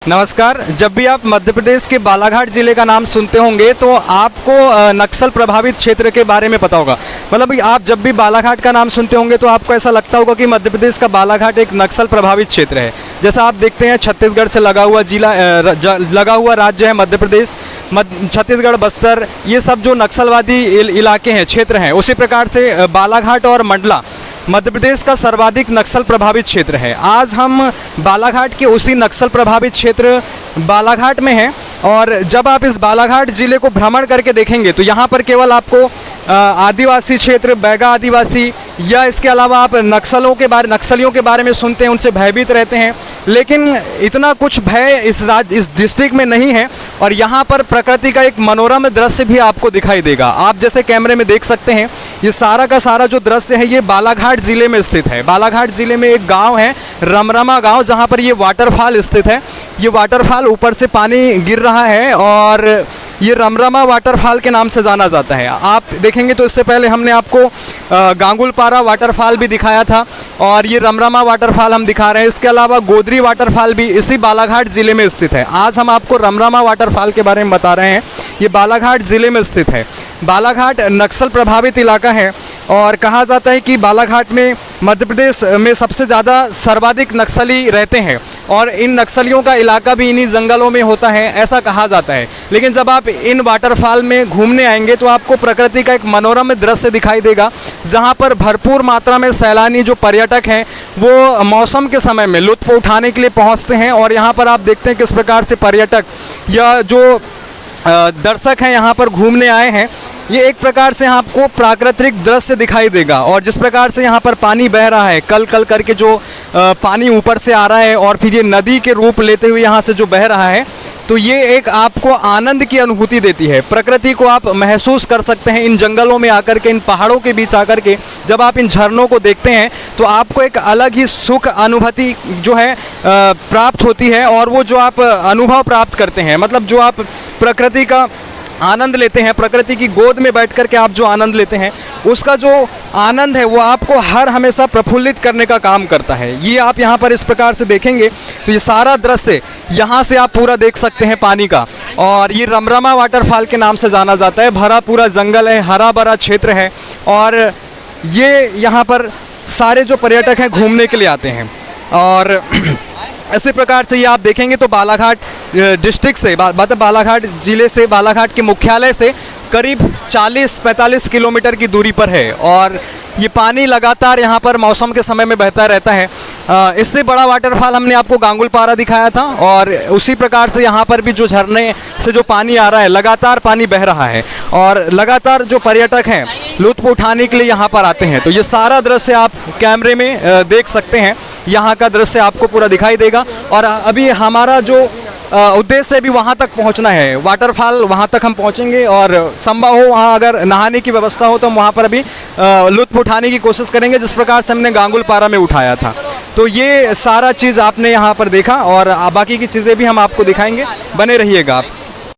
नमस्कार। जब भी आप मध्य प्रदेश के बालाघाट ज़िले का नाम सुनते होंगे तो आपको नक्सल प्रभावित क्षेत्र के बारे में पता होगा। मतलब आप जब भी बालाघाट का नाम सुनते होंगे तो आपको ऐसा लगता होगा कि मध्य प्रदेश का बालाघाट एक नक्सल प्रभावित क्षेत्र है। जैसा आप देखते हैं छत्तीसगढ़ से लगा हुआ लगा हुआ राज्य है मध्य प्रदेश, छत्तीसगढ़, बस्तर, ये सब जो नक्सलवादी इलाके हैं, क्षेत्र हैं, उसी प्रकार से बालाघाट और मंडला मध्य प्रदेश का सर्वाधिक नक्सल प्रभावित क्षेत्र है। आज हम बालाघाट के उसी नक्सल प्रभावित क्षेत्र बालाघाट में हैं और जब आप इस बालाघाट ज़िले को भ्रमण करके देखेंगे तो यहाँ पर केवल आपको आदिवासी क्षेत्र, बैगा आदिवासी या इसके अलावा आप नक्सलियों के बारे में सुनते हैं, उनसे भयभीत रहते हैं, लेकिन इतना कुछ भय इस डिस्ट्रिक्ट में नहीं है। और यहाँ पर प्रकृति का एक मनोरम दृश्य भी आपको दिखाई देगा। आप जैसे कैमरे में देख सकते हैं, ये सारा का सारा जो दृश्य है ये बालाघाट ज़िले में स्थित है। बालाघाट ज़िले में एक गांव है रमरमा गांव, जहाँ पर ये वाटरफॉल स्थित है। ये वाटरफॉल ऊपर से पानी गिर रहा है और ये रमरमा वाटरफॉल के नाम से जाना जाता है। आप देखेंगे तो इससे पहले हमने आपको गांगुलपारा वाटरफॉल भी दिखाया था और ये रमरमा वाटरफॉल हम दिखा रहे हैं। इसके अलावा गोदरी वाटरफॉल भी इसी बालाघाट ज़िले में स्थित है। आज हम आपको रमरमा वाटरफॉल के बारे में बता रहे हैं। ये बालाघाट ज़िले में स्थित है। बालाघाट नक्सल प्रभावित इलाका है और कहा जाता है कि बालाघाट में मध्य प्रदेश में सबसे ज़्यादा सर्वाधिक नक्सली रहते हैं और इन नक्सलियों का इलाका भी इन्हीं जंगलों में होता है, ऐसा कहा जाता है। लेकिन जब आप इन वाटरफॉल में घूमने आएंगे तो आपको प्रकृति का एक मनोरम दृश्य दिखाई देगा, जहां पर भरपूर मात्रा में सैलानी जो पर्यटक हैं वो मौसम के समय में लुत्फ़ उठाने के लिए पहुंचते हैं। और यहाँ पर आप देखते हैं किस प्रकार से पर्यटक या जो दर्शक हैं यहाँ पर घूमने आए हैं, ये एक प्रकार से आपको प्राकृतिक दृश्य दिखाई देगा। और जिस प्रकार से यहाँ पर पानी बह रहा है, कल कल करके जो पानी ऊपर से आ रहा है और फिर ये नदी के रूप लेते हुए यहाँ से जो बह रहा है, तो ये एक आपको आनंद की अनुभूति देती है। प्रकृति को आप महसूस कर सकते हैं इन जंगलों में आकर के, इन पहाड़ों के बीच आकर के। जब आप इन झरनों को देखते हैं तो आपको एक अलग ही सुख अनुभूति जो है प्राप्त होती है। और वो जो आप अनुभव प्राप्त करते हैं, मतलब जो आप प्रकृति का आनंद लेते हैं, प्रकृति की गोद में बैठ कर के आप जो आनंद लेते हैं, उसका जो आनंद है वो आपको हर हमेशा प्रफुल्लित करने का काम करता है। ये आप यहाँ पर इस प्रकार से देखेंगे तो ये सारा दृश्य यहाँ से आप पूरा देख सकते हैं पानी का। और ये रमरमा वाटरफॉल के नाम से जाना जाता है। भरा पूरा जंगल है, हरा भरा क्षेत्र है और ये यहाँ पर सारे जो पर्यटक हैं घूमने के लिए आते हैं। और इसी प्रकार से ये आप देखेंगे तो बालाघाट डिस्ट्रिक्ट से मतलब बालाघाट ज़िले से, बालाघाट के मुख्यालय से करीब 40-45 किलोमीटर की दूरी पर है और ये पानी लगातार यहाँ पर मौसम के समय में बहता रहता है। इससे बड़ा वाटरफॉल हमने आपको गांगुलपारा दिखाया था और उसी प्रकार से यहाँ पर भी जो झरने से जो पानी आ रहा है, लगातार पानी बह रहा है और लगातार जो पर्यटक हैं लुत्फ़ उठाने के लिए यहाँ पर आते हैं। तो ये सारा दृश्य आप कैमरे में देख सकते हैं, यहाँ का दृश्य आपको पूरा दिखाई देगा। और अभी हमारा जो उद्देश्य भी वहाँ तक पहुँचना है, वाटरफॉल वहाँ तक हम पहुँचेंगे और संभव हो वहाँ अगर नहाने की व्यवस्था हो तो हम वहाँ पर भी लुत्फ़ उठाने की कोशिश करेंगे, जिस प्रकार से हमने गांगुलपारा में उठाया था। तो ये सारा चीज़ आपने यहाँ पर देखा और बाकी की चीज़ें भी हम आपको दिखाएंगे। बने रहिएगा आप।